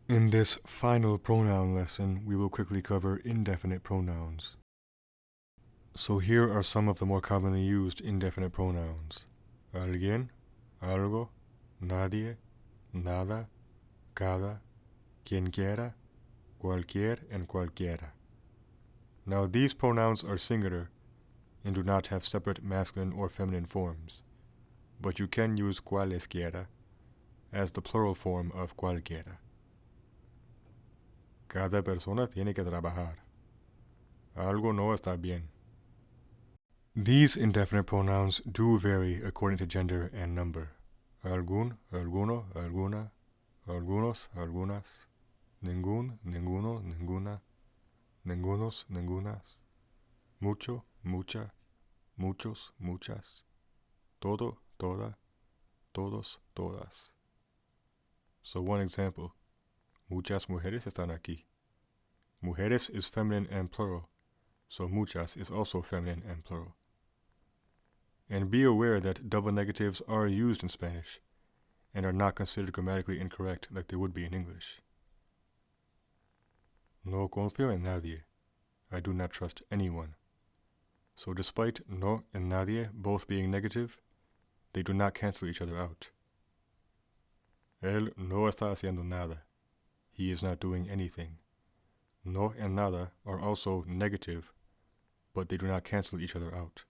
In this final pronoun lesson, we will quickly cover indefinite pronouns. So here are some of the more commonly used indefinite pronouns. Alguien, algo, nadie, nada, cada, quien quiera, cualquier, and cualquiera. Now these pronouns are singular and do not have separate masculine or feminine forms, but you can use cualesquiera as the plural form of cualquiera. Cada persona tiene que trabajar. Algo no está bien. These indefinite pronouns do vary according to gender and number. Algún, alguno, alguna, algunos, algunas, ningún, ninguno, ninguna, ningunos, ningunas, mucho, mucha, muchos, muchas, todo, toda, todos, todas. So one example, muchas mujeres están aquí. Mujeres is feminine and plural, so muchas is also feminine and plural. And be aware that double negatives are used in Spanish and are not considered grammatically incorrect like they would be in English. No confío en nadie. I do not trust anyone. So despite no and nadie both being negative, they do not cancel each other out. Él no está haciendo nada. He is not doing anything. No and nada are also negative, but they do not cancel each other out.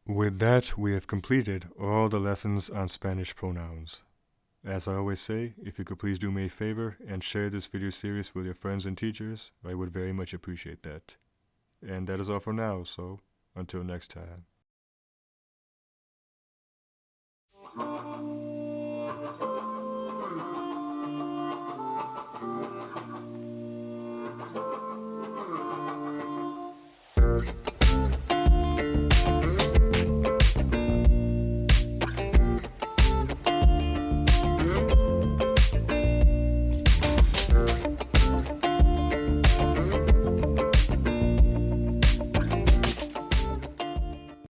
With that, we have completed all the lessons on Spanish pronouns. As I always say, if you could please do me a favor and share this video series with your friends and teachers, I would very much appreciate that. And that is all for now, so until next time.